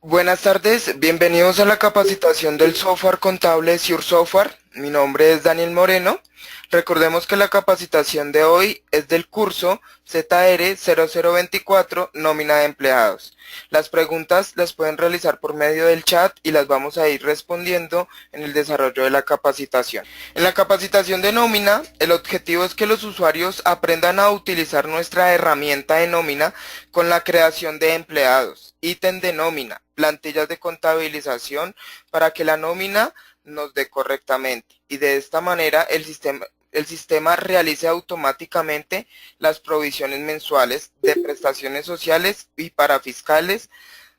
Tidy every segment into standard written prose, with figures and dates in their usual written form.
Buenas tardes, bienvenidos a la capacitación del software contable Sure Software. Mi nombre es Daniel Moreno. Recordemos que la capacitación de hoy es del curso ZR 0024, nómina de empleados. Las preguntas las pueden realizar por medio del chat y las vamos a ir respondiendo en el desarrollo de la capacitación. En la capacitación de nómina, el objetivo es que los usuarios aprendan a utilizar nuestra herramienta de nómina con la creación de empleados, ítem de nómina, plantillas de contabilización para que la nómina nos dé correctamente y de esta manera el sistema realice automáticamente las provisiones mensuales de prestaciones sociales y parafiscales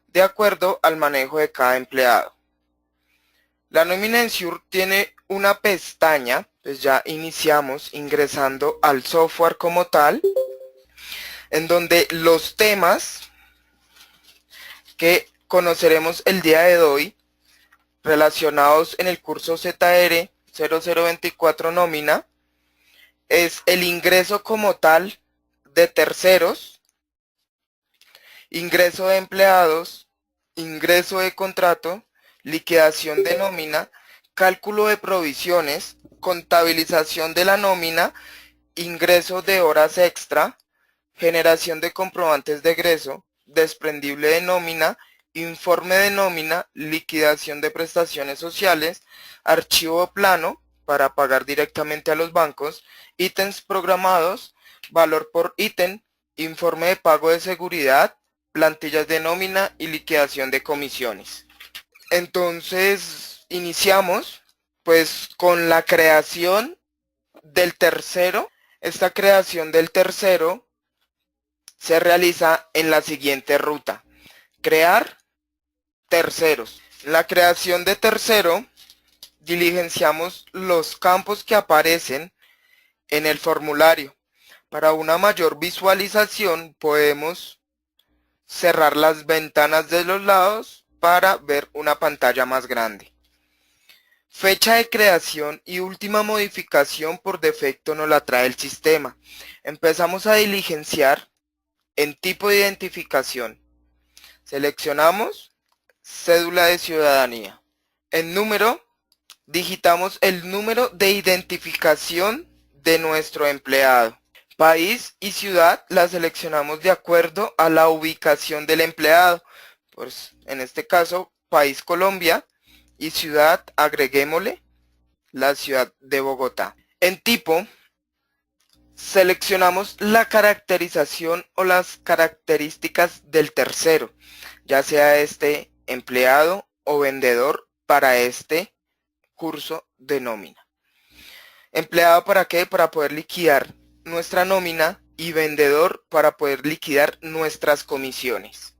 de acuerdo al manejo de cada empleado. La nómina en Sure tiene una pestaña, pues ya iniciamos ingresando al software como tal, en donde los temas que conoceremos el día de hoy relacionados en el curso ZR 0024 nómina es el ingreso como tal de terceros, ingreso de empleados, ingreso de contrato, liquidación de nómina, cálculo de provisiones, contabilización de la nómina, ingreso de horas extra, generación de comprobantes de egreso, desprendible de nómina, informe de nómina, liquidación de prestaciones sociales, archivo plano para pagar directamente a los bancos, ítems programados, valor por ítem, informe de pago de seguridad, plantillas de nómina y liquidación de comisiones. Entonces, iniciamos pues con la creación del tercero. Esta creación del tercero se realiza en la siguiente ruta: crear terceros. En la creación de tercero, diligenciamos los campos que aparecen en el formulario. Para una mayor visualización, podemos cerrar las ventanas de los lados para ver una pantalla más grande. Fecha de creación y última modificación por defecto nos la trae el sistema. Empezamos a diligenciar en tipo de identificación. Seleccionamos cédula de ciudadanía. En número, digitamos el número de identificación de nuestro empleado. País y ciudad la seleccionamos de acuerdo a la ubicación del empleado. Pues en este caso, país Colombia, y ciudad agreguémosle la ciudad de Bogotá. En tipo, seleccionamos la caracterización o las características del tercero, ya sea este empleado o vendedor para este curso de nómina. Empleado, ¿para qué? Para poder liquidar nuestra nómina, y vendedor para poder liquidar nuestras comisiones.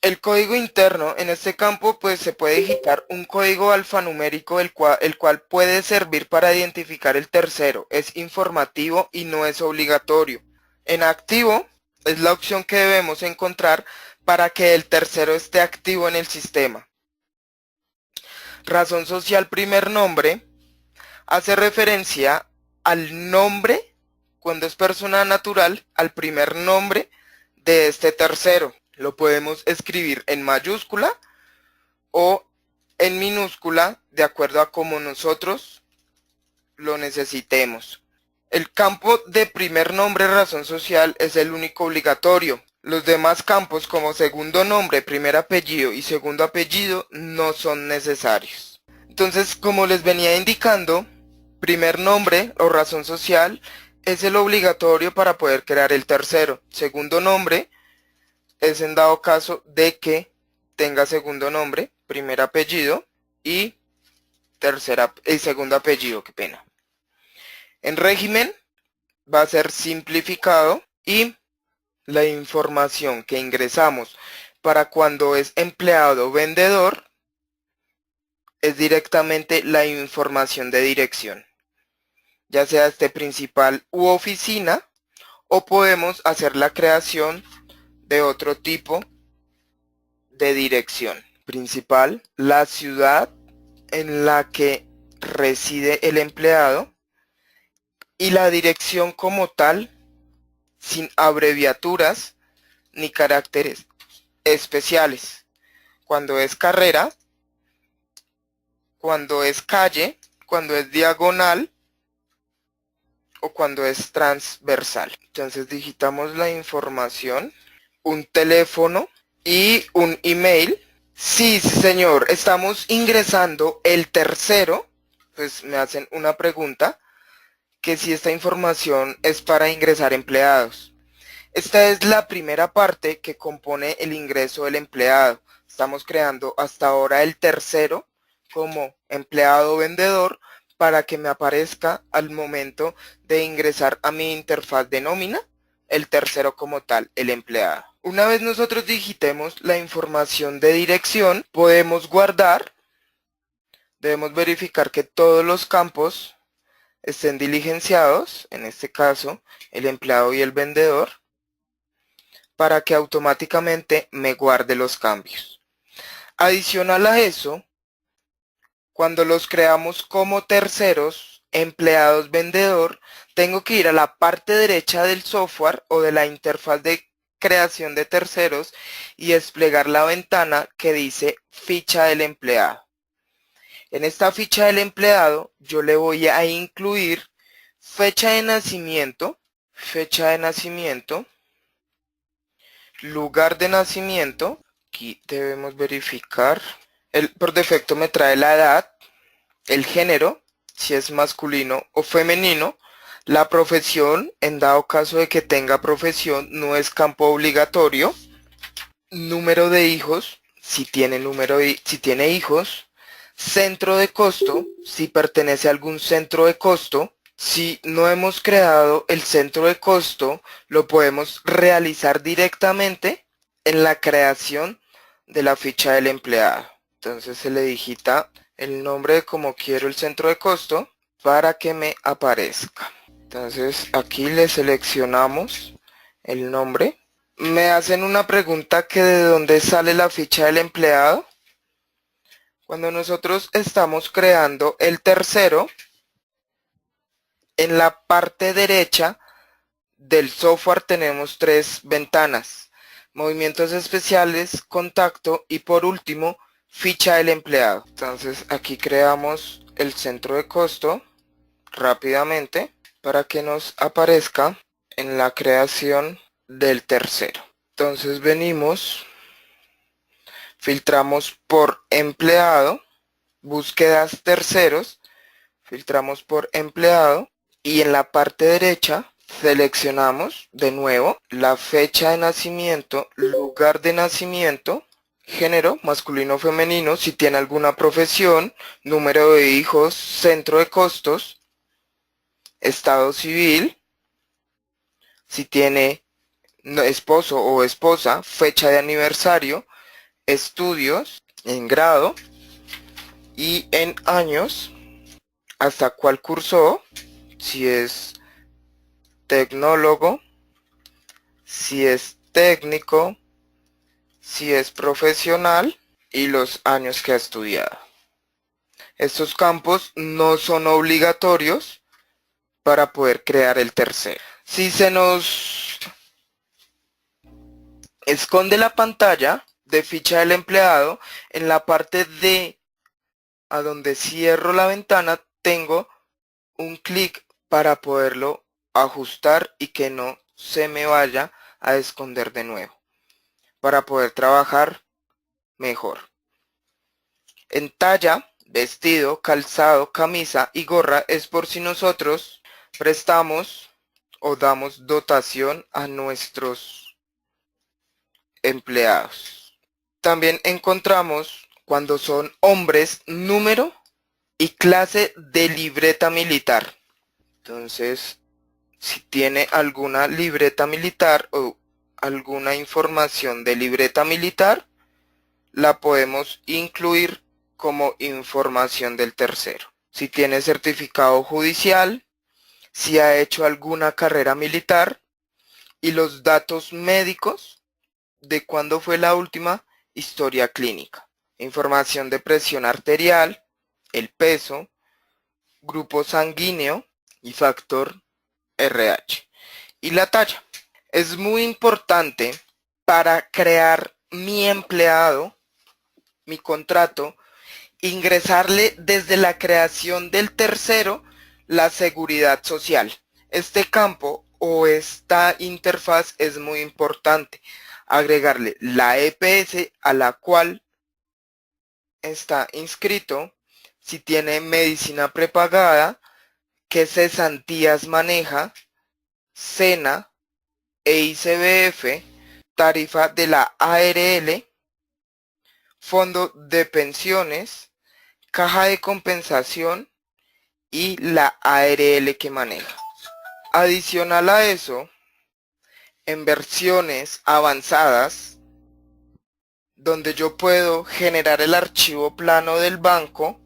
El código interno en este campo pues se puede digitar un código alfanumérico el cual puede servir para identificar el tercero. Es informativo y no es obligatorio. En activo es la opción que debemos encontrar para que el tercero esté activo en el sistema. Razón social primer nombre hace referencia al nombre, cuando es persona natural, al primer nombre de este tercero. Lo podemos escribir en mayúscula o en minúscula de acuerdo a cómo nosotros lo necesitemos. El campo de primer nombre razón social es el único obligatorio. Los demás campos como segundo nombre, primer apellido y segundo apellido no son necesarios. Entonces, como les venía indicando, primer nombre o razón social es el obligatorio para poder crear el tercero. Segundo nombre es en dado caso de que tenga segundo nombre, primer apellido y segundo apellido, qué pena. En régimen va a ser simplificado y la información que ingresamos para cuando es empleado o vendedor es directamente la información de dirección, ya sea este principal u oficina, o podemos hacer la creación de otro tipo de dirección. Principal, la ciudad en la que reside el empleado, y la dirección como tal, sin abreviaturas ni caracteres especiales. cuando es carrera, cuando es calle, cuando es diagonal o cuando es transversal. Entonces digitamos la información, un teléfono y un email. Sí, sí señor, estamos ingresando el tercero, pues me hacen una pregunta, que si esta información es para ingresar empleados. Esta es la primera parte que compone el ingreso del empleado. Estamos creando hasta ahora el tercero como empleado vendedor para que me aparezca al momento de ingresar a mi interfaz de nómina, el tercero como tal, el empleado. Una vez nosotros digitemos la información de dirección, podemos guardar, debemos verificar que todos los campos estén diligenciados, en este caso el empleado y el vendedor, para que automáticamente me guarde los cambios. Adicional a eso, cuando los creamos como terceros, empleados vendedor, tengo que ir a la parte derecha del software o de la interfaz de creación de terceros y desplegar la ventana que dice ficha del empleado. En esta ficha del empleado yo le voy a incluir fecha de nacimiento, lugar de nacimiento. Aquí debemos verificar. Por defecto me trae la edad, el género, si es masculino o femenino, la profesión, en dado caso de que tenga profesión, no es campo obligatorio, número de hijos, si tiene hijos, centro de costo, si pertenece a algún centro de costo. Si no hemos creado el centro de costo, lo podemos realizar directamente en la creación de la ficha del empleado. Entonces se le digita el nombre de como quiero el centro de costo para que me aparezca. Entonces aquí le seleccionamos el nombre. Me hacen una pregunta que de dónde sale la ficha del empleado. Cuando nosotros estamos creando el tercero, en la parte derecha del software tenemos tres ventanas: movimientos especiales, contacto y por último ficha del empleado. Entonces aquí creamos el centro de costo rápidamente para que nos aparezca en la creación del tercero. Entonces venimos, filtramos por empleado, búsquedas terceros, filtramos por empleado y en la parte derecha seleccionamos de nuevo la fecha de nacimiento, lugar de nacimiento, género, masculino o femenino, si tiene alguna profesión, número de hijos, centro de costos, estado civil, si tiene esposo o esposa, fecha de aniversario, estudios en grado y en años, hasta cuál cursó, si es tecnólogo, si es técnico, si es profesional y los años que ha estudiado. Estos campos no son obligatorios para poder crear el tercero. Si se nos esconde la pantalla de ficha del empleado, en la parte de a donde cierro la ventana tengo un clic para poderlo ajustar y que no se me vaya a esconder de nuevo, para poder trabajar mejor. En talla, vestido, calzado, camisa y gorra es por si nosotros prestamos o damos dotación a nuestros empleados. También encontramos cuando son hombres número y clase de libreta militar. Entonces, si tiene alguna libreta militar o alguna información de libreta militar, la podemos incluir como información del tercero. Si tiene certificado judicial, si ha hecho alguna carrera militar y los datos médicos de cuándo fue la última historia clínica. Información de presión arterial, el peso, grupo sanguíneo y factor RH. Y la talla. Es muy importante para crear mi empleado mi contrato, ingresarle desde la creación del tercero la seguridad social. Este campo o esta interfaz es muy importante. Agregarle la EPS a la cual está inscrito, si tiene medicina prepagada, qué cesantías maneja, SENA e ICBF, tarifa de la ARL, fondo de pensiones, caja de compensación y la ARL que maneja. Adicional a eso, en versiones avanzadas, donde yo puedo generar el archivo plano del banco,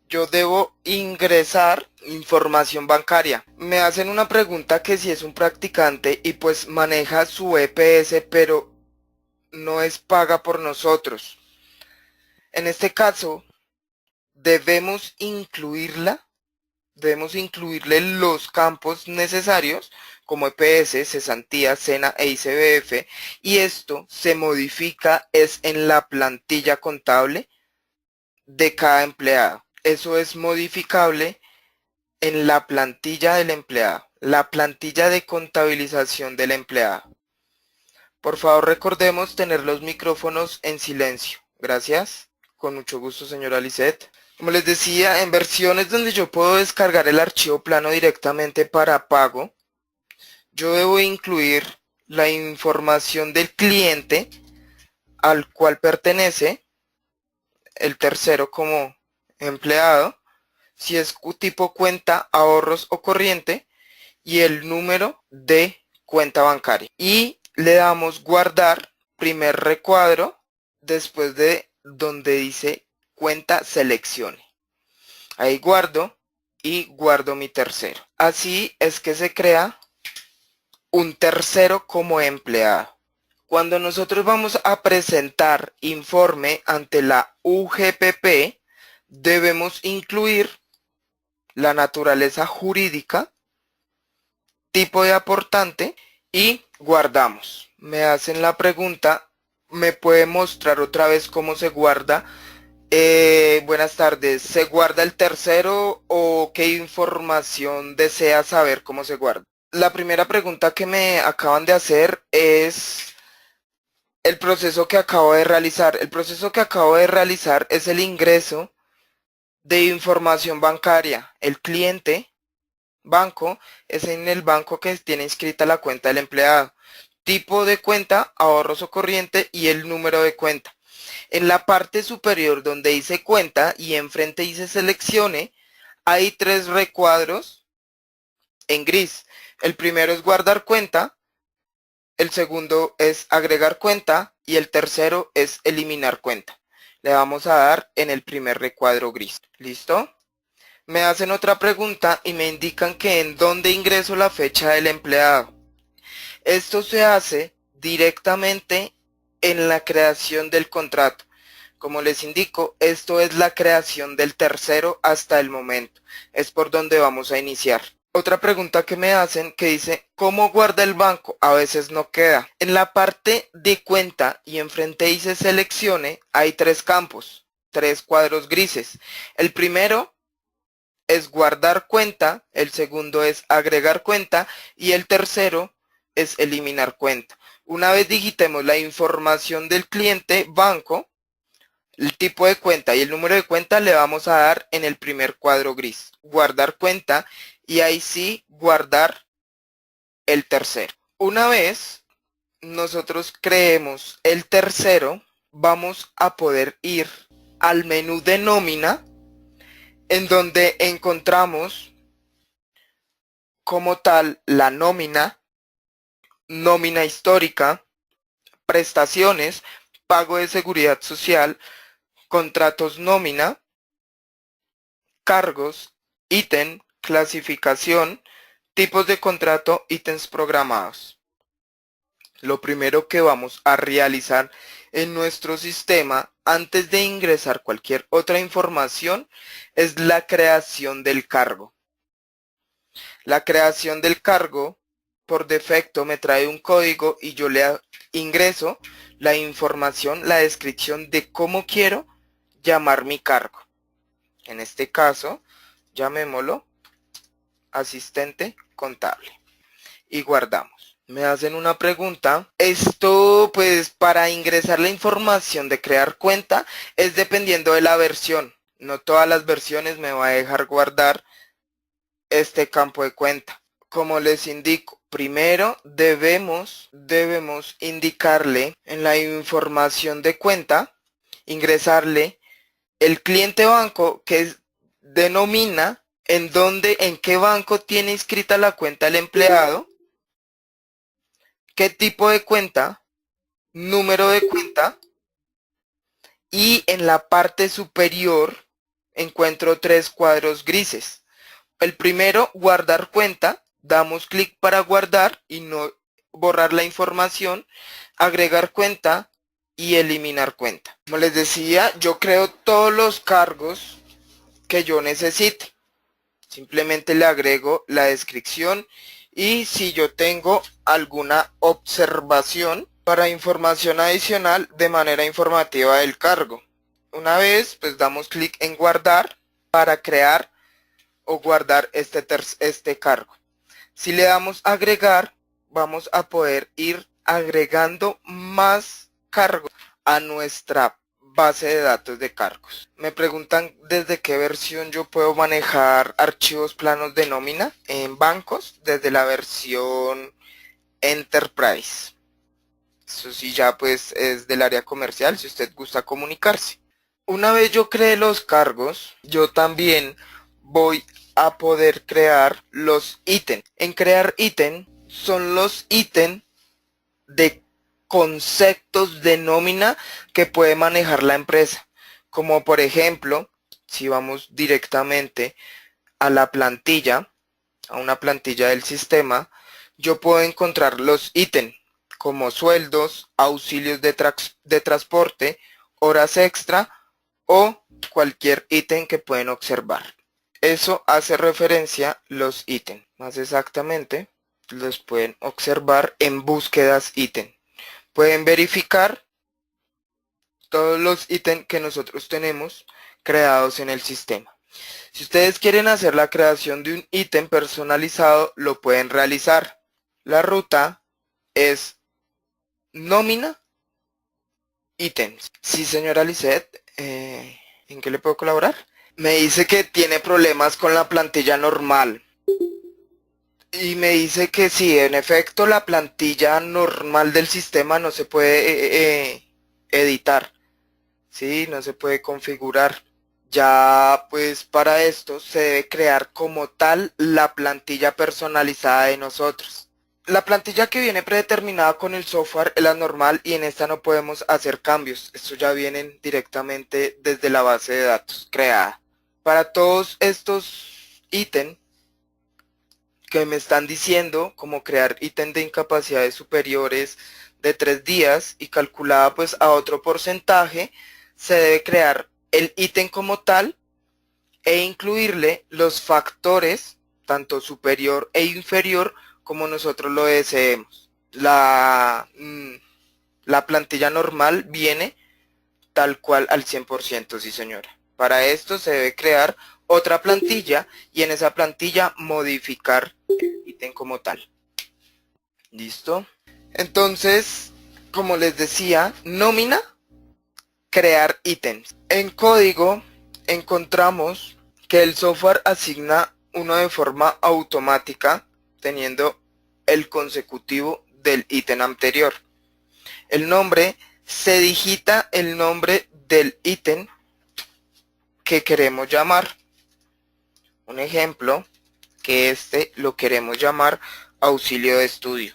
yo debo ingresar información bancaria. Me hacen una pregunta que si es un practicante y pues maneja su EPS, pero no es paga por nosotros. En este caso, debemos incluirle los campos necesarios como EPS, cesantía, SENA e ICBF, y esto se modifica es en la plantilla contable de cada empleado. Eso es modificable en la plantilla del empleado, la plantilla de contabilización del empleado. Por favor, recordemos tener los micrófonos en silencio. Gracias. Con mucho gusto, señora Lisette. Como les decía, en versiones donde yo puedo descargar el archivo plano directamente para pago, yo debo incluir la información del cliente al cual pertenece el tercero como empleado, si es tipo cuenta, ahorros o corriente, y el número de cuenta bancaria. Y le damos guardar primer recuadro después de donde dice cuenta seleccione. Ahí guardo y guardo mi tercero. Así es que se crea un tercero como empleado. Cuando nosotros vamos a presentar informe ante la UGPP, debemos incluir la naturaleza jurídica, tipo de aportante y guardamos. Me hacen la pregunta, ¿me puede mostrar otra vez cómo se guarda? Buenas tardes, ¿se guarda el tercero o qué información desea saber cómo se guarda? La primera pregunta que me acaban de hacer es el proceso que acabo de realizar. El proceso que acabo de realizar es el ingreso de información bancaria. El cliente banco es en el banco que tiene inscrita la cuenta del empleado. Tipo de cuenta, ahorros o corriente y el número de cuenta. En la parte superior donde dice cuenta y enfrente dice seleccione, hay 3 recuadros en gris. El primero es guardar cuenta, el segundo es agregar cuenta y el tercero es eliminar cuenta. Le vamos a dar en el primer recuadro gris. ¿Listo? Me hacen otra pregunta y me indican que en dónde ingreso la fecha del empleado. Esto se hace directamente en la creación del contrato. Como les indico, esto es la creación del tercero hasta el momento. Es por donde vamos a iniciar. Otra pregunta que me hacen que dice, ¿cómo guarda el banco? A veces no queda. En la parte de cuenta y enfrente dice seleccione, hay 3 campos, 3 cuadros grises. El primero es guardar cuenta, el segundo es agregar cuenta y el tercero es eliminar cuenta. Una vez digitemos la información del cliente banco, el tipo de cuenta y el número de cuenta le vamos a dar en el primer cuadro gris. Guardar cuenta y ahí sí guardar el tercero. Una vez nosotros creemos el tercero, vamos a poder ir al menú de nómina en donde encontramos como tal la nómina, nómina histórica, prestaciones, pago de seguridad social, contratos nómina, cargos, ítem, clasificación, tipos de contrato, ítems programados. Lo primero que vamos a realizar en nuestro sistema antes de ingresar cualquier otra información es la creación del cargo. La creación del cargo por defecto me trae un código y yo le ingreso la información, la descripción de cómo quiero llamar mi cargo. En este caso, llamémoslo asistente contable y guardamos. Me hacen una pregunta. Esto, pues, para ingresar la información de crear cuenta es dependiendo de la versión. No todas las versiones me va a dejar guardar este campo de cuenta. Como les indico, primero debemos indicarle en la información de cuenta, ingresarle el cliente banco que denomina en qué banco tiene inscrita la cuenta el empleado, qué tipo de cuenta, número de cuenta, y en la parte superior encuentro 3 cuadros grises. El primero, guardar cuenta, damos clic para guardar y no borrar la información, agregar cuenta y eliminar cuenta. Como les decía, yo creo todos los cargos que yo necesite. Simplemente le agrego la descripción y si yo tengo alguna observación para información adicional de manera informativa del cargo. Una vez, pues damos clic en guardar para crear o guardar este cargo. Si le damos agregar, vamos a poder ir agregando más cargos a nuestra base de datos de cargos. Me preguntan desde qué versión yo puedo manejar archivos planos de nómina en bancos. Desde la versión Enterprise. Eso sí, ya pues es del área comercial si usted gusta comunicarse. Una vez yo cree los cargos, yo también voy a poder crear los ítems. En crear ítem son los ítems de conceptos de nómina que puede manejar la empresa. Como por ejemplo, si vamos directamente a la plantilla, a una plantilla del sistema, yo puedo encontrar los ítems como sueldos, auxilios de transporte, horas extra o cualquier ítem que pueden observar. Eso hace referencia los ítems. Más exactamente, los pueden observar en búsquedas ítem. Pueden verificar todos los ítems que nosotros tenemos creados en el sistema. Si ustedes quieren hacer la creación de un ítem personalizado, lo pueden realizar. La ruta es nómina ítems. Sí, señora Lisette, ¿en qué le puedo colaborar? Me dice que tiene problemas con la plantilla normal. Y me dice que sí, en efecto, la plantilla normal del sistema no se puede editar. Sí, no se puede configurar. Ya pues para esto se debe crear como tal la plantilla personalizada de nosotros. La plantilla que viene predeterminada con el software es la normal y en esta no podemos hacer cambios. Estos ya vienen directamente desde la base de datos creada. Para todos estos ítems que me están diciendo, como crear ítem de incapacidades superiores de 3 días y calculada pues a otro porcentaje, se debe crear el ítem como tal e incluirle los factores, tanto superior e inferior, como nosotros lo deseemos. La plantilla normal viene tal cual al 100%, sí señora. Para esto se debe crear otra plantilla y en esa plantilla modificar el ítem como tal. ¿Listo? Entonces, como les decía, nómina, crear ítems. En código encontramos que el software asigna uno de forma automática teniendo el consecutivo del ítem anterior. El nombre se digita el nombre del ítem que queremos llamar. Un ejemplo, que este lo queremos llamar auxilio de estudio.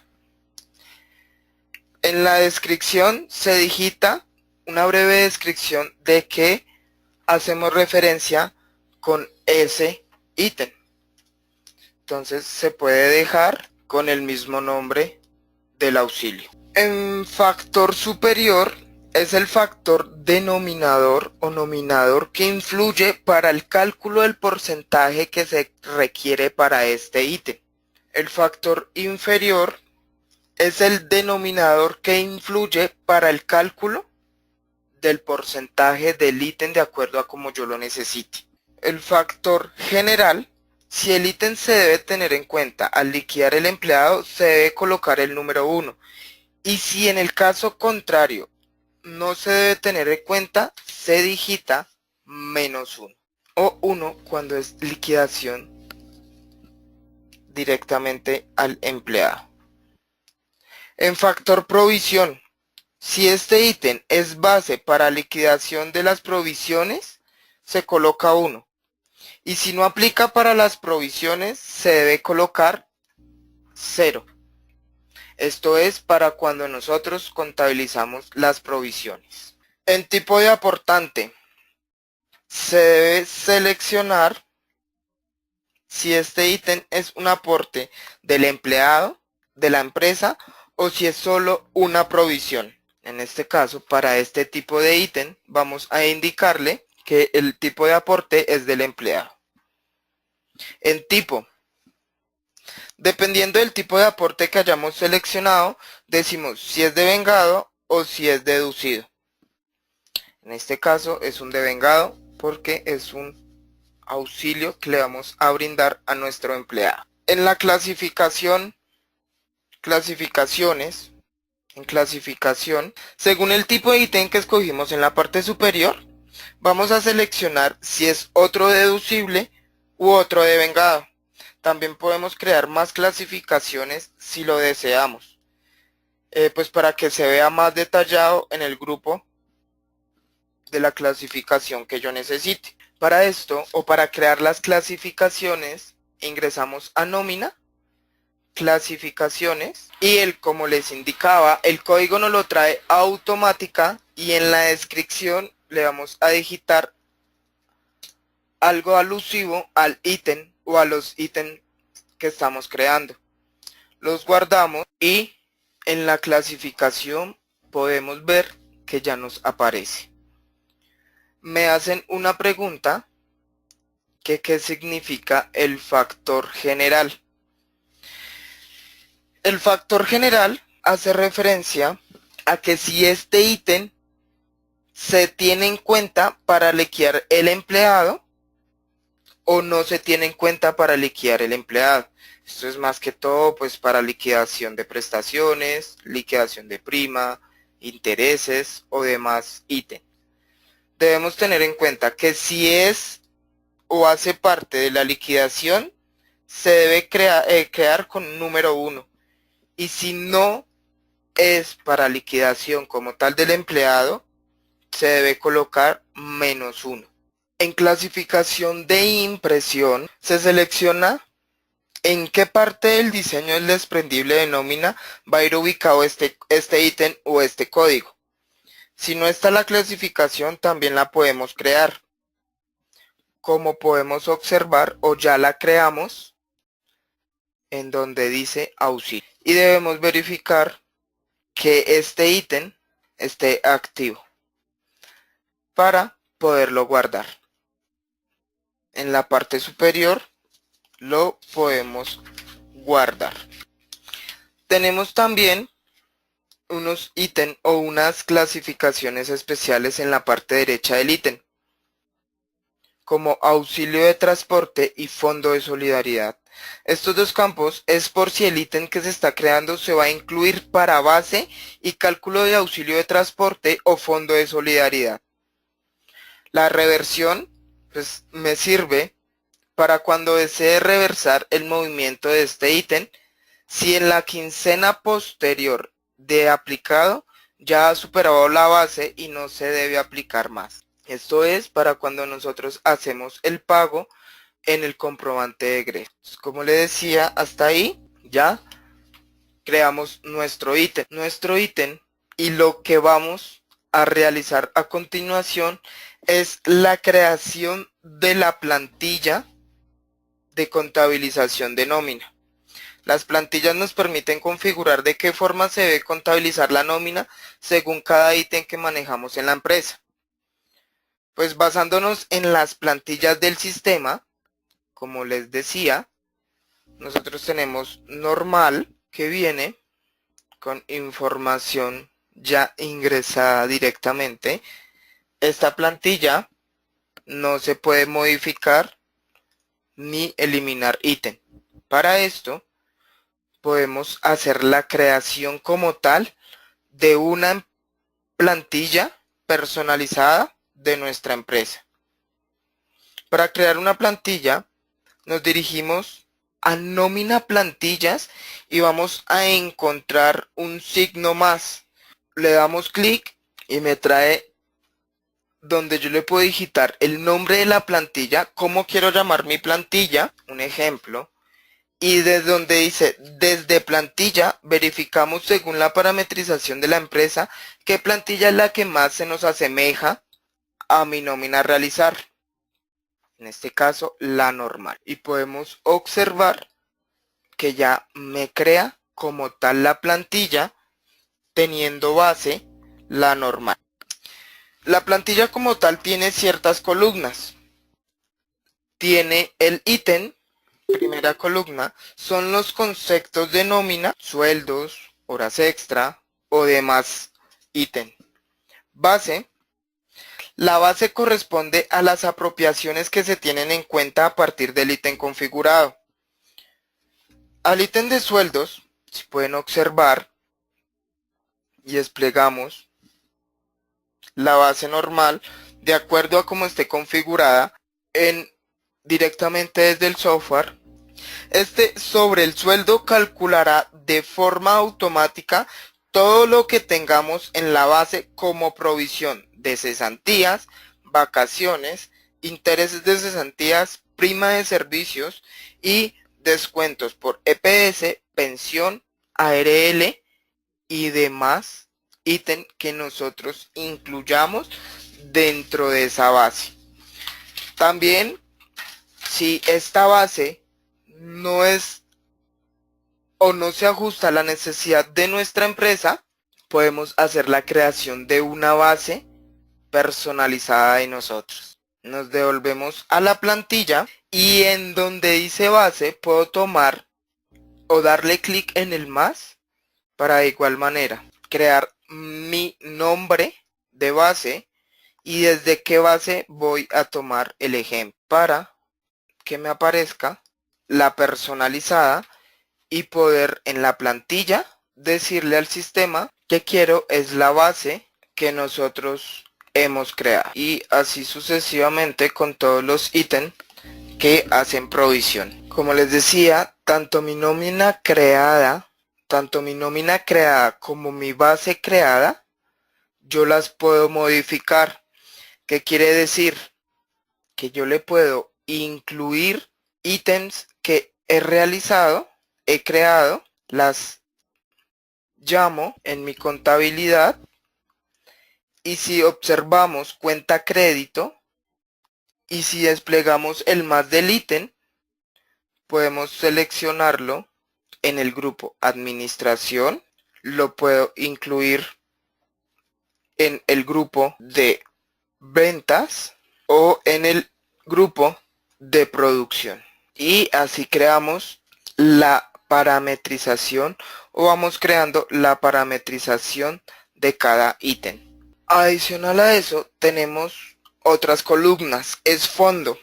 En la descripción se digita una breve descripción de qué hacemos referencia con ese ítem. Entonces se puede dejar con el mismo nombre del auxilio. En factor superior es el factor denominador o nominador que influye para el cálculo del porcentaje que se requiere para este ítem. El factor inferior es el denominador que influye para el cálculo del porcentaje del ítem de acuerdo a como yo lo necesite. El factor general, si el ítem se debe tener en cuenta al liquidar el empleado, se debe colocar el número 1. Y si en el caso contrario no se debe tener en cuenta, se digita -1 o 1 cuando es liquidación directamente al empleado. En factor provisión, si este ítem es base para liquidación de las provisiones, se coloca 1. Y si no aplica para las provisiones, se debe colocar 0. Esto es para cuando nosotros contabilizamos las provisiones. En tipo de aportante, se debe seleccionar si este ítem es un aporte del empleado, de la empresa, o si es solo una provisión. En este caso, para este tipo de ítem, vamos a indicarle que el tipo de aporte es del empleado. En tipo, dependiendo del tipo de aporte que hayamos seleccionado, decimos si es devengado o si es deducido. En este caso es un devengado porque es un auxilio que le vamos a brindar a nuestro empleado. En la clasificación, en clasificación, según el tipo de ítem que escogimos en la parte superior, vamos a seleccionar si es otro deducible u otro devengado. También podemos crear más clasificaciones si lo deseamos, pues para que se vea más detallado en el grupo de la clasificación que yo necesite. Para esto, o para crear las clasificaciones, ingresamos a nómina, clasificaciones, y como les indicaba, el código nos lo trae automática, y en la descripción le vamos a digitar algo alusivo al ítem o a los ítems que estamos creando. Los guardamos y en la clasificación podemos ver que ya nos aparece. Me hacen una pregunta que qué significa el factor general. El factor general hace referencia a que si este ítem se tiene en cuenta para liquidar el empleado o no se tiene en cuenta para liquidar el empleado. Esto es más que todo pues para liquidación de prestaciones, liquidación de prima, intereses o demás ítems. Debemos tener en cuenta que si es o hace parte de la liquidación, se debe crear con número 1. Y si no es para liquidación como tal del empleado, se debe colocar -1. En clasificación de impresión, se selecciona en qué parte del diseño del desprendible de nómina va a ir ubicado este ítem o este código. Si no está la clasificación, también la podemos crear. Como podemos observar, o ya la creamos, en donde dice auxilio. Y debemos verificar que este ítem esté activo para poderlo guardar. En la parte superior lo podemos guardar. Tenemos también unos ítems o unas clasificaciones especiales en la parte derecha del ítem, como auxilio de transporte y fondo de solidaridad. Estos dos campos es por si el ítem que se está creando se va a incluir para base y cálculo de auxilio de transporte o fondo de solidaridad. La reversión pues me sirve para cuando desee reversar el movimiento de este ítem si en la quincena posterior de aplicado ya ha superado la base y no se debe aplicar más. Esto es para cuando nosotros hacemos el pago en el comprobante de egresos. Como le decía, hasta ahí ya creamos nuestro ítem. Y lo que vamos a realizar a continuación es la creación de la plantilla de contabilización de nómina. Las plantillas nos permiten configurar de qué forma se debe contabilizar la nómina según cada ítem que manejamos en la empresa. Pues basándonos en las plantillas del sistema, como les decía, nosotros tenemos normal, que viene con información ya ingresada directamente. Esta plantilla no se puede modificar ni eliminar ítem. Para esto podemos hacer la creación como tal de una plantilla personalizada de nuestra empresa. Para crear una plantilla nos dirigimos a nómina plantillas y vamos a encontrar un signo más. Le damos clic y me trae donde yo le puedo digitar el nombre de la plantilla, cómo quiero llamar mi plantilla, un ejemplo, y desde donde dice desde plantilla verificamos según la parametrización de la empresa qué plantilla es la que más se nos asemeja a mi nómina a realizar. En este caso la normal, y podemos observar que ya me crea como tal la plantilla teniendo base la normal. La plantilla como tal tiene ciertas columnas. Tiene el ítem, primera columna, son los conceptos de nómina, sueldos, horas extra o demás ítem. Base. La base corresponde a las apropiaciones que se tienen en cuenta a partir del ítem configurado. Al ítem de sueldos, si pueden observar, y desplegamos la base normal de acuerdo a cómo esté configurada directamente desde el software. Sobre el sueldo calculará de forma automática todo lo que tengamos en la base como provisión de cesantías, vacaciones, intereses de cesantías, prima de servicios y descuentos por EPS, pensión, ARL y demás ítem que nosotros incluyamos dentro de esa base. También, si esta base no es o no se ajusta a la necesidad de nuestra empresa, podemos hacer la creación de una base personalizada de nosotros. Nos devolvemos a la plantilla y en donde dice base puedo tomar o darle clic en el más para de igual manera crear mi nombre de base y desde qué base voy a tomar el ejemplo para que me aparezca la personalizada y poder en la plantilla decirle al sistema que quiero es la base que nosotros hemos creado, y así sucesivamente con todos los ítems que hacen provisión. Como les decía, tanto mi nómina creada como mi base creada, yo las puedo modificar. ¿Qué quiere decir? Que yo le puedo incluir ítems que he realizado, he creado, las llamo en mi contabilidad, y si observamos cuenta crédito y si desplegamos el más del ítem, podemos seleccionarlo en el grupo administración, lo puedo incluir en el grupo de ventas o en el grupo de producción, y así creamos la parametrización o vamos creando la parametrización de cada ítem. Adicional a eso tenemos otras columnas, es fondo.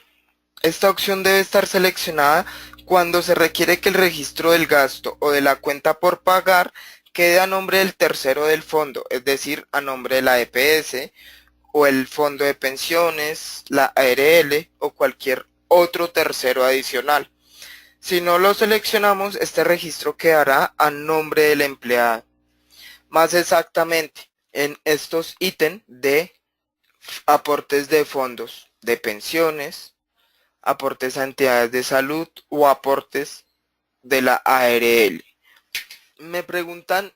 Esta opción debe estar seleccionada cuando se requiere que el registro del gasto o de la cuenta por pagar quede a nombre del tercero del fondo, es decir, a nombre de la EPS o el fondo de pensiones, la ARL o cualquier otro tercero adicional. Si no lo seleccionamos, este registro quedará a nombre del empleado. Más exactamente, en estos ítems de aportes de fondos de pensiones, aportes a entidades de salud o aportes de la ARL. Me preguntan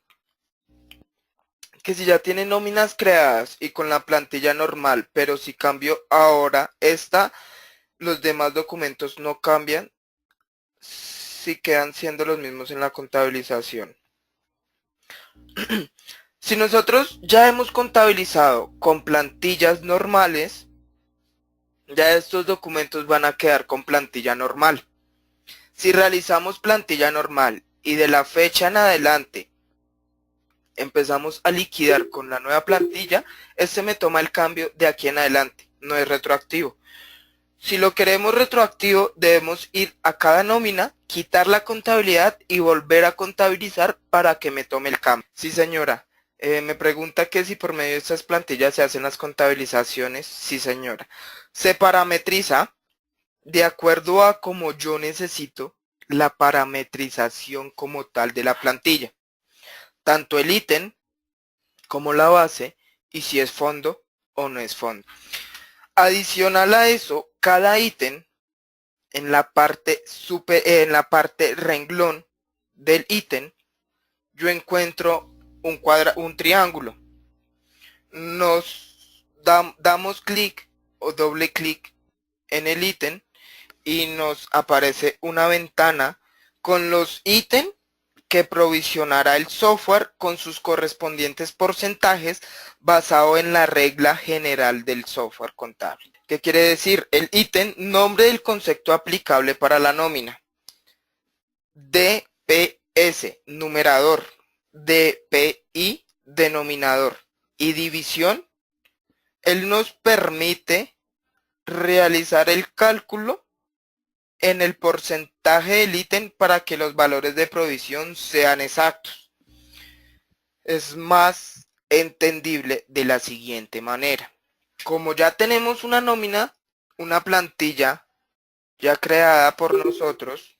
que si ya tienen nóminas creadas y con la plantilla normal, pero si cambio ahora los demás documentos no cambian, si quedan siendo los mismos en la contabilización. Si nosotros ya hemos contabilizado con plantillas normales, ya estos documentos van a quedar con plantilla normal. Si realizamos plantilla normal y de la fecha en adelante empezamos a liquidar con la nueva plantilla, este me toma el cambio de aquí en adelante, no es retroactivo. Si lo queremos retroactivo, debemos ir a cada nómina, quitar la contabilidad y volver a contabilizar para que me tome el cambio. Sí, señora. Me pregunta que si por medio de estas plantillas se hacen las contabilizaciones. Sí, señora. Se parametriza de acuerdo a como yo necesito la parametrización como tal de la plantilla. Tanto el ítem como la base y si es fondo o no es fondo. Adicional a eso, cada ítem en la parte renglón del ítem yo encuentro un triángulo. Nos damos clic o doble clic en el ítem y nos aparece una ventana con los ítems que provisionará el software con sus correspondientes porcentajes basado en la regla general del software contable. ¿Qué quiere decir? El ítem, nombre del concepto aplicable para la nómina. DPS, numerador. DPI, denominador. Y división, él nos permite realizar el cálculo en el porcentaje del ítem para que los valores de provisión sean exactos. Es más entendible de la siguiente manera. Como ya tenemos una nómina, una plantilla ya creada por nosotros,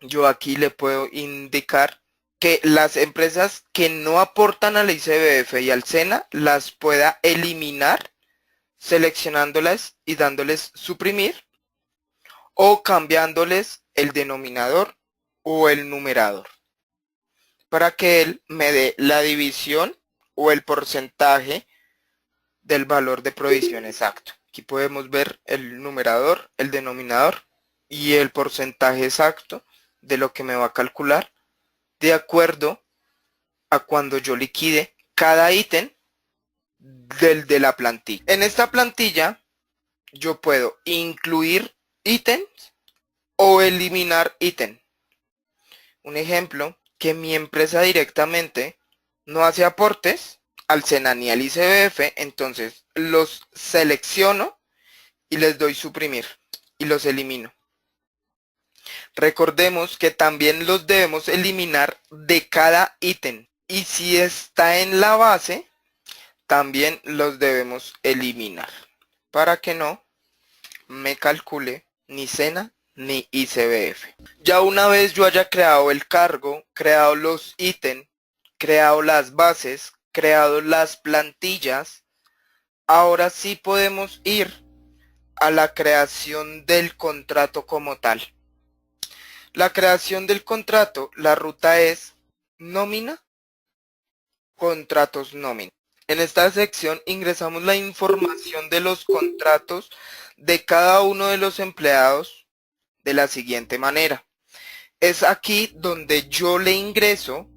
yo aquí le puedo indicar que las empresas que no aportan al ICBF y al SENA las pueda eliminar seleccionándolas y dándoles suprimir o cambiándoles el denominador o el numerador para que él me dé la división o el porcentaje del valor de provisión exacto. Aquí podemos ver el numerador, el denominador y el porcentaje exacto de lo que me va a calcular de acuerdo a cuando yo liquide cada ítem del de la plantilla. En esta plantilla yo puedo incluir ítems o eliminar ítem. Un ejemplo, que mi empresa directamente no hace aportes al SENA ni al ICBF, entonces los selecciono y les doy suprimir y los elimino. Recordemos que también los debemos eliminar de cada ítem y si está en la base, también los debemos eliminar para que no me calcule ni SENA ni ICBF. Ya una vez yo haya creado el cargo, creado los ítems, creado las bases, creado las plantillas, ahora sí podemos ir a la creación del contrato como tal. La creación del contrato, la ruta es nómina, contratos nómina. En esta sección ingresamos la información de los contratos de cada uno de los empleados de la siguiente manera. Es aquí donde yo le ingreso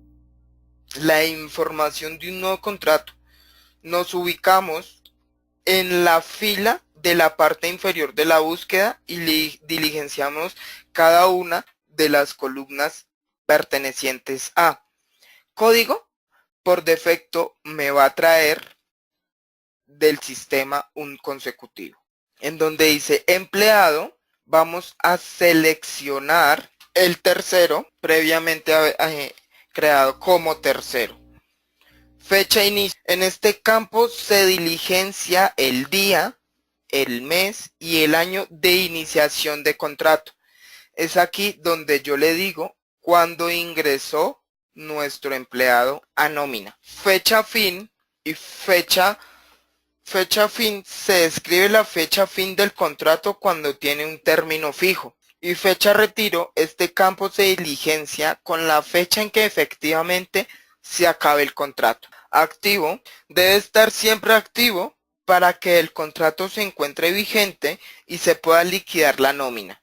la información de un nuevo contrato. Nos ubicamos en la fila de la parte inferior de la búsqueda y diligenciamos cada una de las columnas pertenecientes a código. Por defecto me va a traer del sistema un consecutivo. En donde dice empleado, vamos a seleccionar el tercero previamente creado como tercero. Fecha inicio. En este campo se diligencia el día, el mes y el año de iniciación de contrato. Es aquí donde yo le digo cuándo ingresó nuestro empleado a nómina. Fecha fin y fecha fin, se escribe la fecha fin del contrato cuando tiene un término fijo. Y fecha retiro, este campo se diligencia con la fecha en que efectivamente se acabe el contrato. Activo, debe estar siempre activo para que el contrato se encuentre vigente y se pueda liquidar la nómina.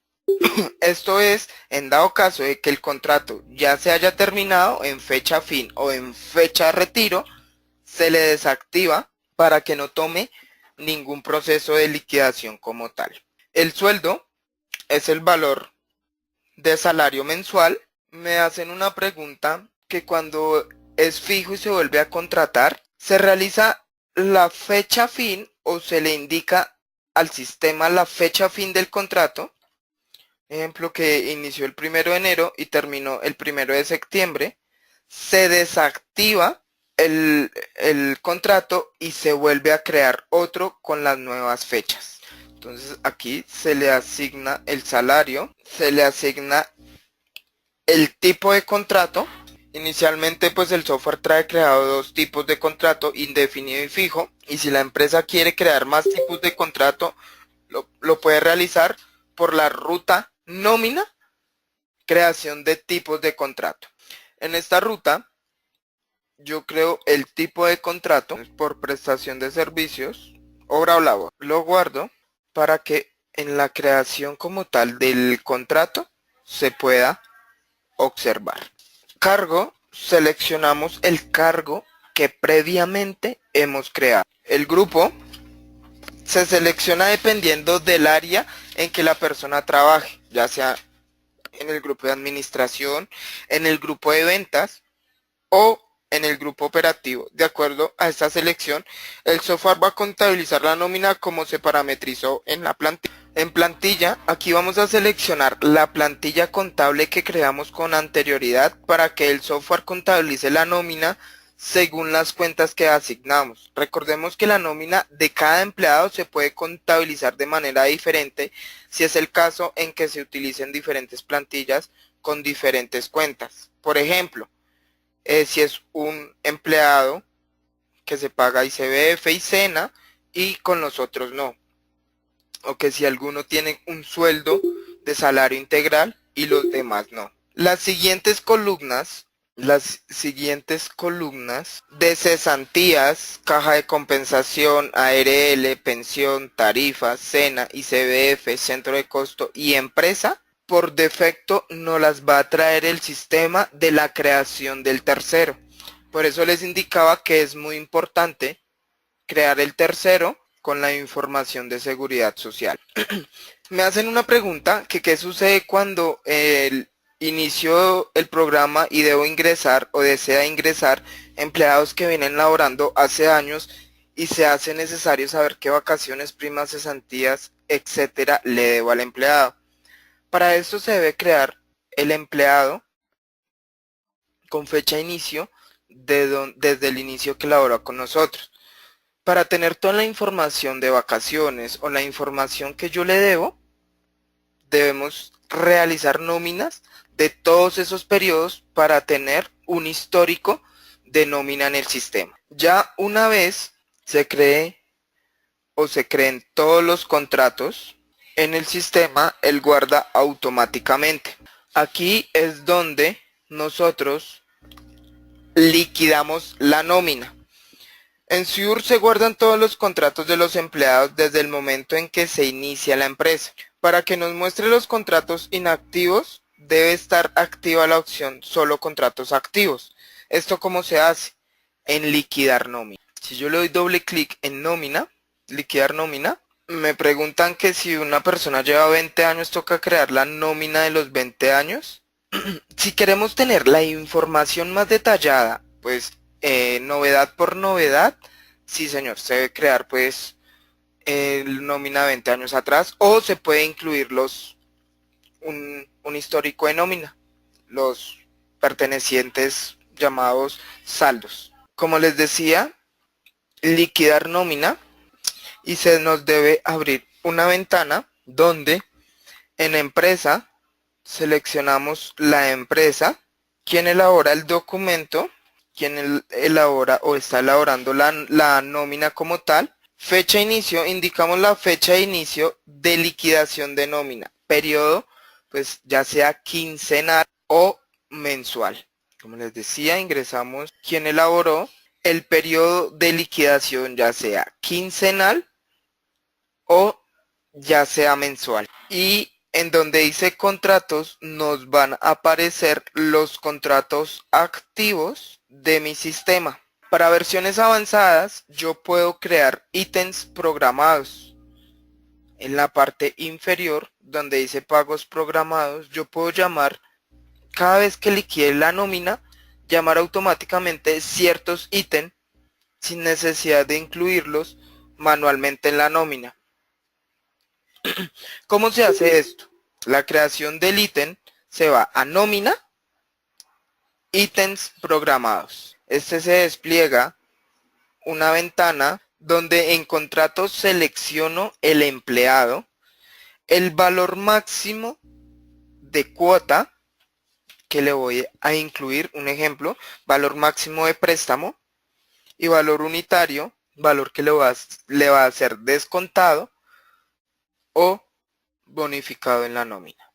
Esto es, en dado caso de que el contrato ya se haya terminado en fecha fin o en fecha retiro, se le desactiva para que no tome ningún proceso de liquidación como tal. El sueldo es el valor de salario mensual, me hacen una pregunta que cuando es fijo y se vuelve a contratar, se realiza la fecha fin o se le indica al sistema la fecha fin del contrato. Ejemplo, que inició el 1 de enero y terminó el 1 de septiembre. Se desactiva el contrato y se vuelve a crear otro con las nuevas fechas. Entonces aquí se le asigna el salario, se le asigna el tipo de contrato. Inicialmente pues el software trae creado dos tipos de contrato, indefinido y fijo, y si la empresa quiere crear más tipos de contrato, lo puede realizar por la ruta nómina, creación de tipos de contrato. En esta ruta yo creo el tipo de contrato por prestación de servicios, obra o labor. Lo guardo para que en la creación como tal del contrato se pueda observar. Cargo, seleccionamos el cargo que previamente hemos creado. El grupo se selecciona dependiendo del área en que la persona trabaje, ya sea en el grupo de administración, en el grupo de ventas o en el grupo operativo. De acuerdo a esta selección, el software va a contabilizar la nómina como se parametrizó en la plantilla. En plantilla, aquí vamos a seleccionar la plantilla contable que creamos con anterioridad para que el software contabilice la nómina según las cuentas que asignamos. Recordemos que la nómina de cada empleado se puede contabilizar de manera diferente si es el caso en que se utilicen diferentes plantillas con diferentes cuentas. Por ejemplo, si es un empleado que se paga ICBF y SENA y con los otros no. O que si alguno tiene un sueldo de salario integral y los demás no. Las siguientes columnas de cesantías, caja de compensación, ARL, pensión, tarifas, SENA, ICBF, centro de costo y empresa, por defecto no las va a traer el sistema de la creación del tercero. Por eso les indicaba que es muy importante crear el tercero con la información de seguridad social. Me hacen una pregunta que qué sucede cuando inicio el programa y debo ingresar o desea ingresar empleados que vienen laborando hace años y se hace necesario saber qué vacaciones, primas, cesantías, etcétera, le debo al empleado. Para esto se debe crear el empleado con fecha de inicio desde el inicio que laboró con nosotros. Para tener toda la información de vacaciones o la información que yo le debo, debemos realizar nóminas de todos esos periodos para tener un histórico de nómina en el sistema. Ya una vez se creen todos los contratos en el sistema, él guarda automáticamente. Aquí es donde nosotros liquidamos la nómina. En SURE se guardan todos los contratos de los empleados desde el momento en que se inicia la empresa. Para que nos muestre los contratos inactivos, debe estar activa la opción solo contratos activos. ¿Esto cómo se hace? En liquidar nómina. Si yo le doy doble clic en nómina, liquidar nómina, me preguntan que si una persona lleva 20 años, toca crear la nómina de los 20 años. Si queremos tener la información más detallada, pues novedad por novedad, sí señor, se debe crear pues el nómina 20 años atrás, o se puede incluir un histórico de nómina, los pertenecientes llamados saldos. Como les decía, liquidar nómina, y se nos debe abrir una ventana donde en empresa seleccionamos la empresa, quien elabora el documento, quien elabora o está elaborando la nómina como tal. Fecha de inicio, indicamos la fecha de inicio de liquidación de nómina. Periodo, pues ya sea quincenal o mensual. Como les decía, ingresamos quien elaboró el periodo de liquidación, ya sea quincenal o ya sea mensual. Y en donde dice contratos, nos van a aparecer los contratos activos de mi sistema. Para versiones avanzadas, yo puedo crear ítems programados. en la parte inferior, donde dice pagos programados, yo puedo llamar, cada vez que liquide la nómina, llamar automáticamente ciertos ítems sin necesidad de incluirlos manualmente en la nómina. ¿Cómo se hace esto? La creación del ítem se va a nómina, ítems programados. Este se despliega una ventana donde en contratos selecciono el empleado, el valor máximo de cuota que le voy a incluir, un ejemplo, valor máximo de préstamo, y valor unitario, valor que le va a ser descontado o bonificado en la nómina.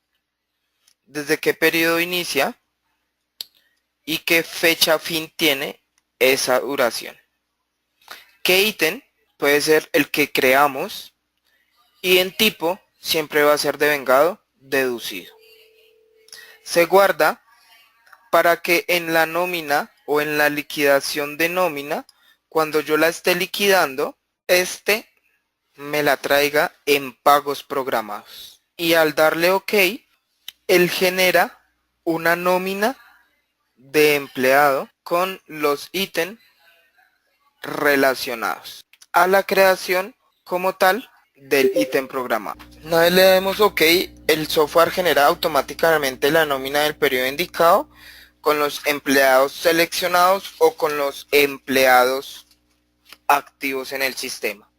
Desde qué periodo inicia y qué fecha fin tiene esa duración. ¿Qué ítem? Puede ser el que creamos, y en tipo siempre va a ser devengado deducido. Se guarda para que en la nómina o en la liquidación de nómina, cuando yo la esté liquidando, me la traiga en pagos programados. Y al darle OK, él genera una nómina de empleado con los ítems relacionados a la creación como tal del ítem programado. Una vez le demos OK, el software genera automáticamente la nómina del periodo indicado con los empleados seleccionados o con los empleados activos en el sistema.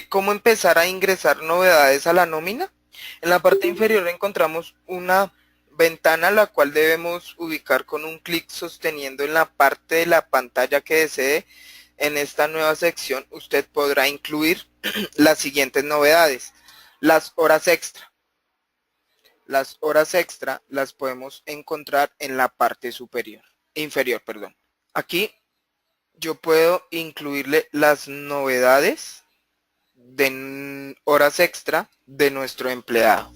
¿Cómo empezar a ingresar novedades a la nómina? En la parte inferior encontramos una ventana la cual debemos ubicar con un clic sosteniendo en la parte de la pantalla que desee. En esta nueva sección usted podrá incluir las siguientes novedades. Las horas extra. Las horas extra las podemos encontrar en la parte inferior. Aquí yo puedo incluirle las novedades de horas extra de nuestro empleado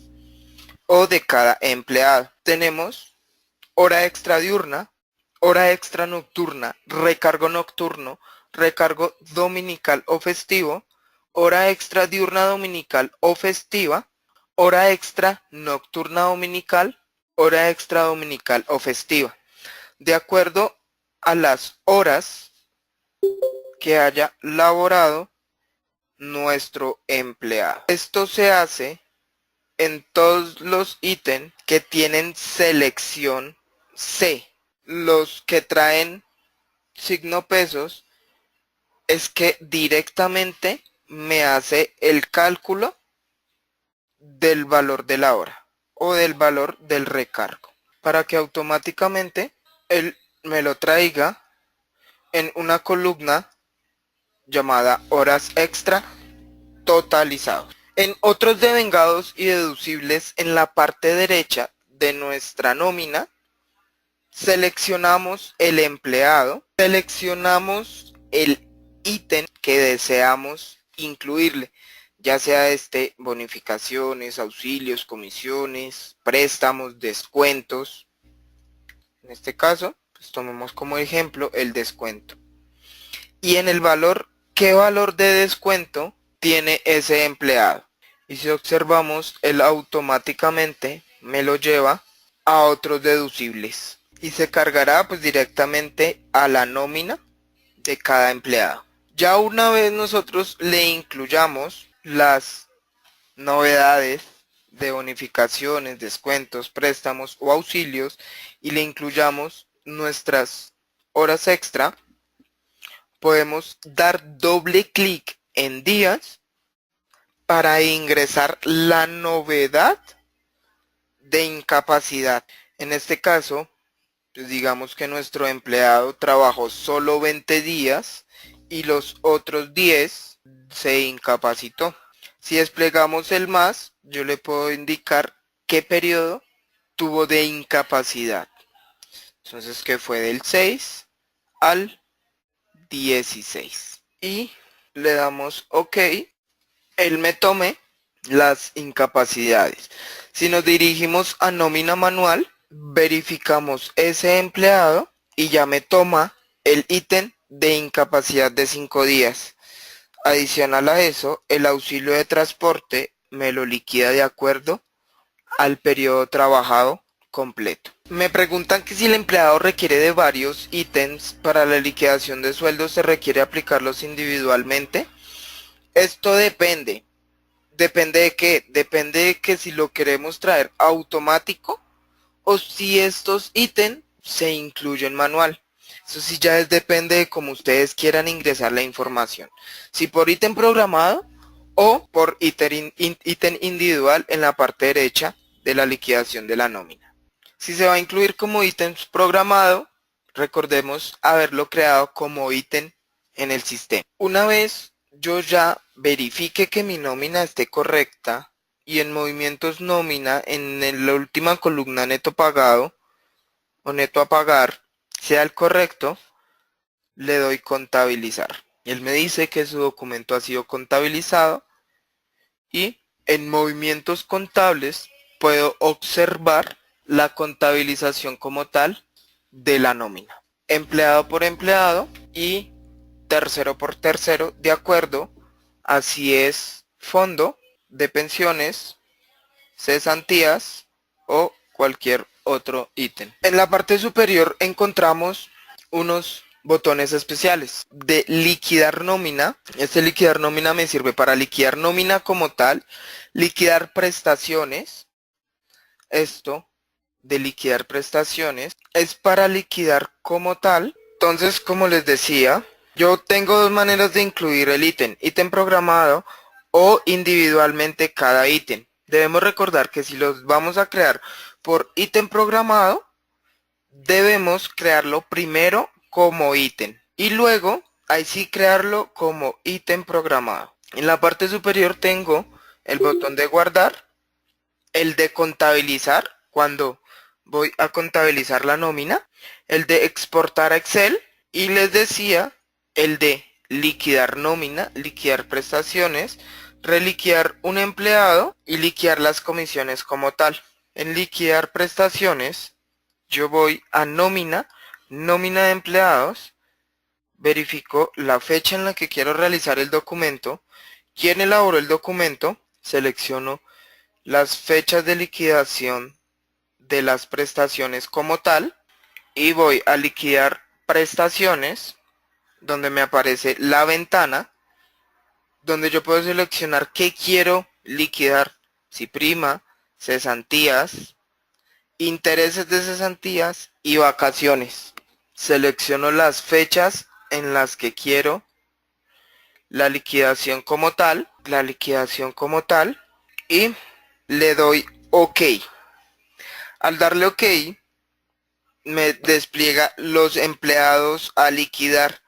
o de cada empleado. Tenemos hora extra diurna, hora extra nocturna, recargo nocturno, recargo dominical o festivo, hora extra diurna dominical o festiva, hora extra nocturna dominical, hora extra dominical o festiva, de acuerdo a las horas que haya laborado nuestro empleado. Esto se hace en todos los ítems que tienen selección C. Los que traen signo pesos es que directamente me hace el cálculo del valor de la hora o del valor del recargo, para que automáticamente él me lo traiga en una columna llamada horas extra totalizados. En otros devengados y deducibles, en la parte derecha de nuestra nómina, seleccionamos el empleado, seleccionamos el ítem que deseamos incluirle, ya sea bonificaciones, auxilios, comisiones, préstamos, descuentos. En este caso, pues tomemos como ejemplo el descuento. Y en el valor, ¿qué valor de descuento tiene ese empleado? Y si observamos, él automáticamente me lo lleva a otros deducibles y se cargará pues directamente a la nómina de cada empleado. Ya una vez nosotros le incluyamos las novedades de bonificaciones, descuentos, préstamos o auxilios y le incluyamos nuestras horas extra, podemos dar doble clic en días para ingresar la novedad de incapacidad. En este caso, pues digamos que nuestro empleado trabajó solo 20 días y los otros 10 se incapacitó. Si desplegamos el más, yo le puedo indicar qué periodo tuvo de incapacidad. Entonces, que fue del 6 al 16. Y le damos OK. Él me tome las incapacidades. Si nos dirigimos a nómina manual, verificamos ese empleado y ya me toma el ítem de incapacidad de 5 días. Adicional a eso, el auxilio de transporte me lo liquida de acuerdo al periodo trabajado completo. Me preguntan que si el empleado requiere de varios ítems para la liquidación de sueldos, ¿se requiere aplicarlos individualmente? Esto depende. ¿Depende de qué? Depende de que si lo queremos traer automático o si estos ítems se incluyen manual. Eso sí ya depende de cómo ustedes quieran ingresar la información. Si por ítem programado o por ítem individual en la parte derecha de la liquidación de la nómina. Si se va a incluir como ítem programado, recordemos haberlo creado como ítem en el sistema. Una vez yo ya verifique que mi nómina esté correcta y en movimientos nómina en la última columna neto pagado o neto a pagar sea el correcto, le doy contabilizar. Él me dice que su documento ha sido contabilizado y en movimientos contables puedo observar la contabilización como tal de la nómina. Empleado por empleado y tercero por tercero, de acuerdo a si es fondo de pensiones, cesantías o cualquier otro ítem. En la parte superior encontramos unos botones especiales de liquidar nómina. Este liquidar nómina me sirve para liquidar nómina como tal, liquidar prestaciones. Esto de liquidar prestaciones es para liquidar como tal. Entonces, como les decía, yo tengo dos maneras de incluir el ítem programado o individualmente cada ítem. Debemos recordar que si los vamos a crear por ítem programado, debemos crearlo primero como ítem y luego ahí sí crearlo como ítem programado. En la parte superior tengo el botón de guardar, el de contabilizar cuando voy a contabilizar la nómina, el de exportar a Excel y les decía el de liquidar nómina, liquidar prestaciones, reliquidar un empleado y liquidar las comisiones como tal. En liquidar prestaciones yo voy a nómina, nómina de empleados, verifico la fecha en la que quiero realizar el documento, quién elaboró el documento, selecciono las fechas de liquidación de las prestaciones como tal y voy a liquidar prestaciones donde me aparece la ventana donde yo puedo seleccionar qué quiero liquidar, si prima, cesantías, intereses de cesantías y vacaciones. Selecciono las fechas en las que quiero la liquidación como tal, y le doy OK. Al darle OK, me despliega los empleados a liquidar.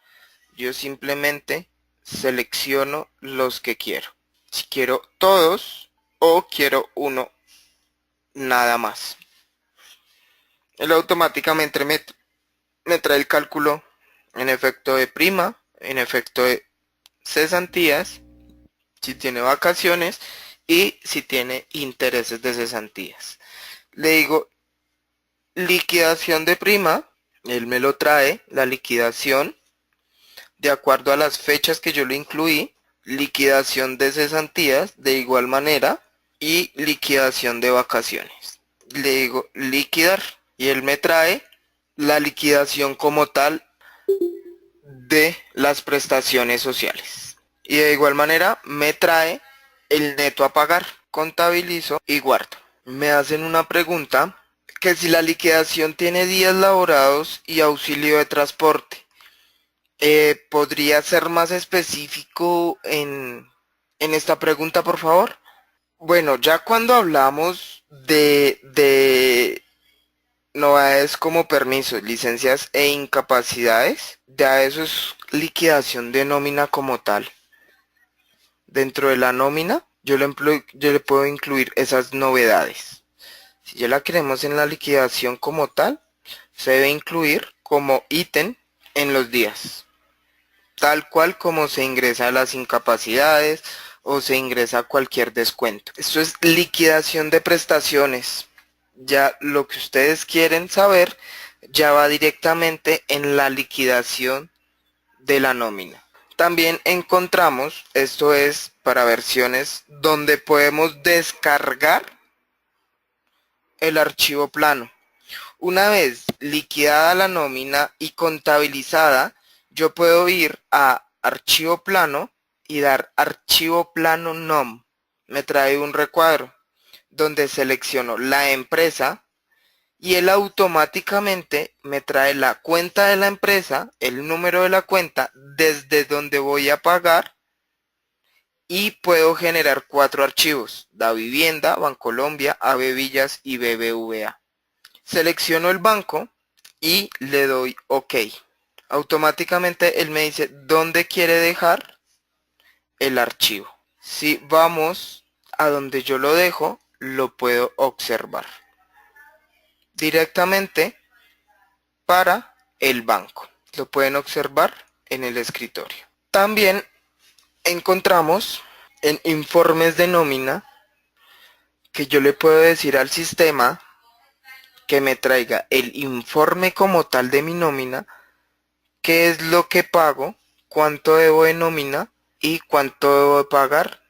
Yo simplemente selecciono los que quiero. Si quiero todos o quiero uno nada más. Él automáticamente me trae el cálculo en efecto de prima, en efecto de cesantías, si tiene vacaciones y si tiene intereses de cesantías. Le digo liquidación de prima, él me lo trae, la liquidación de acuerdo a las fechas que yo le incluí, liquidación de cesantías de igual manera y liquidación de vacaciones. Le digo liquidar y él me trae la liquidación como tal de las prestaciones sociales. Y de igual manera me trae el neto a pagar. Contabilizo y guardo. Me hacen una pregunta que si la liquidación tiene días laborados y auxilio de transporte. ¿Podría ser más específico en esta pregunta, por favor? Bueno, ya cuando hablamos de novedades como permisos, licencias e incapacidades, ya eso es liquidación de nómina como tal. Dentro de la nómina, yo le puedo incluir esas novedades. Si ya la queremos en la liquidación como tal, se debe incluir como ítem en los días. Tal cual como se ingresa a las incapacidades o se ingresa cualquier descuento. Esto es liquidación de prestaciones. Ya lo que ustedes quieren saber ya va directamente en la liquidación de la nómina. También encontramos, esto es para versiones donde podemos descargar el archivo plano. Una vez liquidada la nómina y contabilizada, yo puedo ir a archivo plano y dar archivo plano nom. Me trae un recuadro donde selecciono la empresa y él automáticamente me trae la cuenta de la empresa, el número de la cuenta, desde donde voy a pagar, y puedo generar 4 archivos: Da Vivienda, Bancolombia, AB Villas y BBVA. Selecciono el banco y le doy OK. Automáticamente él me dice dónde quiere dejar el archivo. Si vamos a donde yo lo dejo, lo puedo observar directamente para el banco. Lo pueden observar en el escritorio. También encontramos en informes de nómina que yo le puedo decir al sistema que me traiga el informe como tal de mi nómina, qué es lo que pago, cuánto debo de nómina y cuánto debo de pagar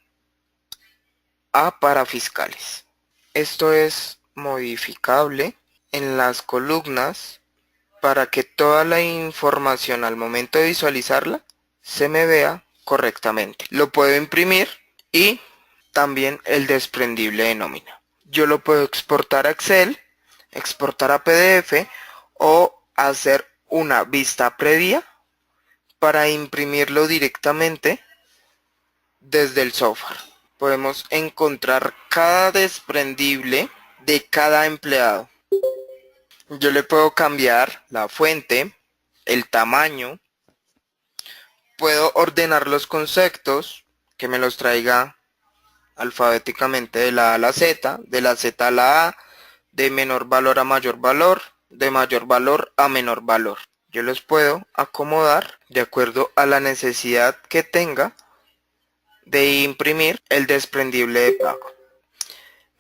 a parafiscales. Esto es modificable en las columnas para que toda la información al momento de visualizarla se me vea correctamente. Lo puedo imprimir y también el desprendible de nómina. Yo lo puedo exportar a Excel, exportar a PDF o hacer una vista previa para imprimirlo directamente desde el software. Podemos encontrar cada desprendible de cada empleado. Yo le puedo cambiar la fuente, el tamaño, puedo ordenar los conceptos, que me los traiga alfabéticamente de la A a la Z, de la Z a la A, de menor valor a mayor valor, de mayor valor a menor valor. Yo los puedo acomodar de acuerdo a la necesidad que tenga de imprimir el desprendible de pago.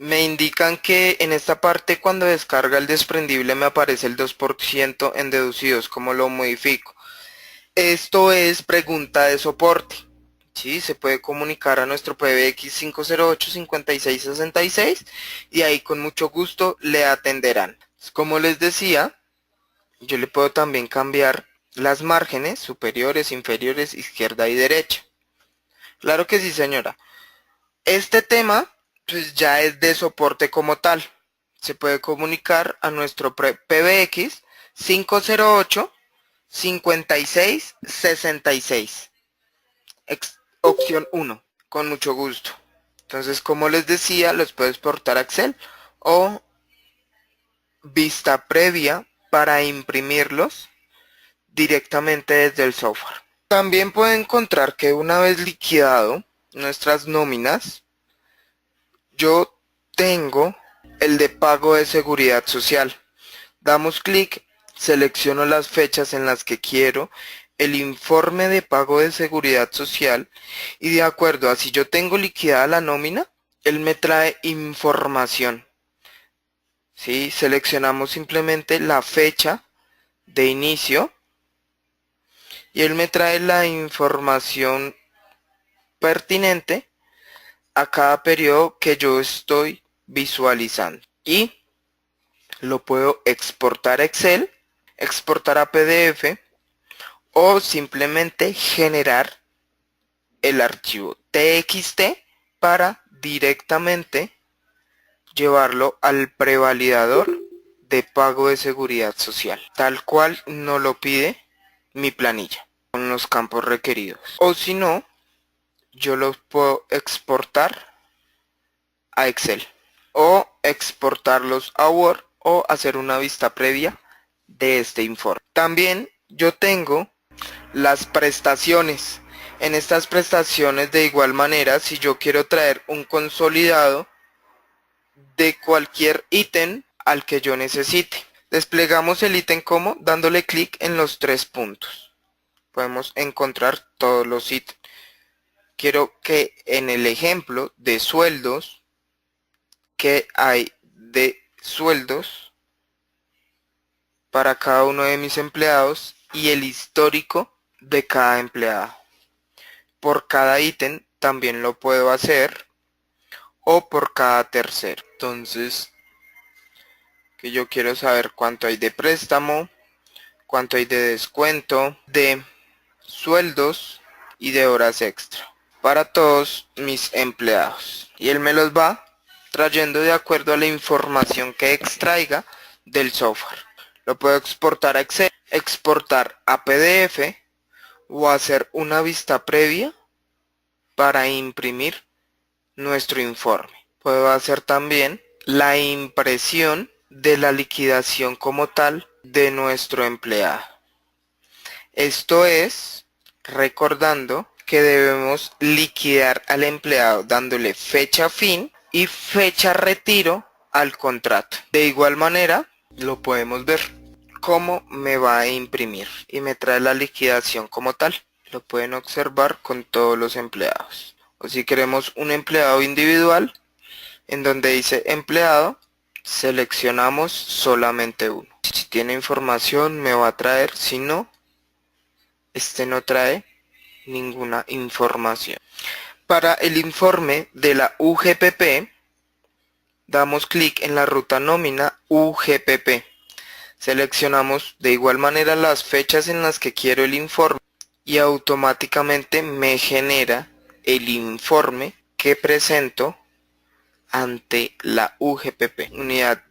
Me indican que en esta parte, cuando descarga el desprendible, me aparece el 2% en deducidos. ¿Cómo lo modifico? Esto es pregunta de soporte. Sí, se puede comunicar a nuestro PBX 508-5666 y ahí con mucho gusto le atenderán. Como les decía, yo le puedo también cambiar las márgenes superiores, inferiores, izquierda y derecha. Claro que sí, señora. Este tema pues ya es de soporte como tal. Se puede comunicar a nuestro PBX 508-5666. Opción 1, con mucho gusto. Entonces, como les decía, los puedo exportar a Excel o vista previa para imprimirlos directamente desde el software. También pueden encontrar que una vez liquidado nuestras nóminas, yo tengo el de pago de seguridad social. Damos clic, selecciono las fechas en las que quiero el informe de pago de seguridad social y de acuerdo a si yo tengo liquidada la nómina, él me trae información. ¿Sí? Seleccionamos simplemente la fecha de inicio y él me trae la información pertinente a cada periodo que yo estoy visualizando. Y lo puedo exportar a Excel, exportar a PDF o simplemente generar el archivo TXT para directamente llevarlo al prevalidador de pago de seguridad social, tal cual nos lo pide mi planilla, con los campos requeridos. O si no, yo los puedo exportar a Excel o exportarlos a Word o hacer una vista previa de este informe. También yo tengo las prestaciones. En estas prestaciones, de igual manera, si yo quiero traer un consolidado de cualquier ítem al que yo necesite, desplegamos el ítem como dándole clic en los 3 puntos. Podemos encontrar todos los ítems. Quiero que en el ejemplo de sueldos, que hay de sueldos para cada uno de mis empleados y el histórico de cada empleado. por cada ítem también lo puedo hacer, o por cada tercero. Entonces, que yo quiero saber cuánto hay de préstamo, cuánto hay de descuento, de sueldos y de horas extra para todos mis empleados. Y él me los va trayendo de acuerdo a la información que extraiga del software. Lo puedo exportar a Excel, exportar a PDF o hacer una vista previa para imprimir nuestro informe. Puedo hacer también la impresión de la liquidación como tal de nuestro empleado. Esto es recordando que debemos liquidar al empleado dándole fecha fin y fecha retiro al contrato. De igual manera lo podemos ver cómo me va a imprimir y me trae la liquidación como tal. Lo pueden observar con todos los empleados. O si queremos un empleado individual, en donde dice empleado, seleccionamos solamente uno. Si tiene información me va a traer, si no, este no trae ninguna información. Para el informe de la UGPP, damos clic en la ruta nómina UGPP. Seleccionamos de igual manera las fechas en las que quiero el informe y automáticamente me genera el informe que presento ante la UGPP, Unidad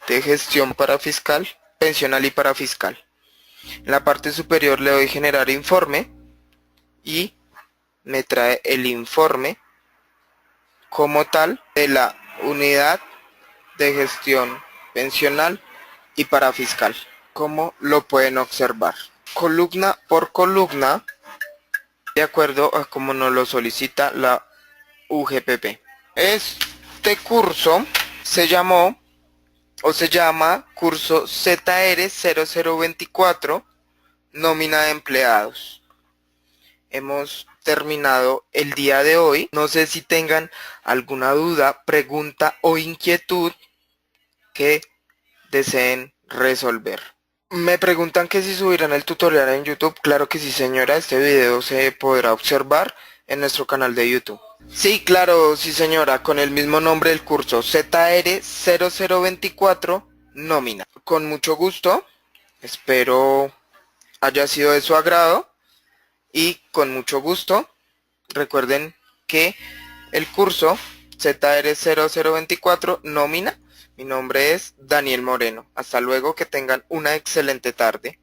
de Gestión Parafiscal, Pensional y Parafiscal. En la parte superior le doy generar informe y me trae el informe como tal de la Unidad de Gestión Pensional y Parafiscal, como lo pueden observar, columna por columna, de acuerdo a como nos lo solicita la UGPP. Este curso se llama curso ZR0024, nómina de empleados. Hemos terminado el día de hoy. No sé si tengan alguna duda, pregunta o inquietud que deseen resolver. Me preguntan que si subirán el tutorial en YouTube. Claro que sí, señora. Este video se podrá observar en nuestro canal de YouTube. Sí, claro, sí, señora, con el mismo nombre del curso, ZR0024, nómina. Con mucho gusto, espero haya sido de su agrado y con mucho gusto, recuerden que el curso ZR0024, nómina, mi nombre es Daniel Moreno. Hasta luego, que tengan una excelente tarde.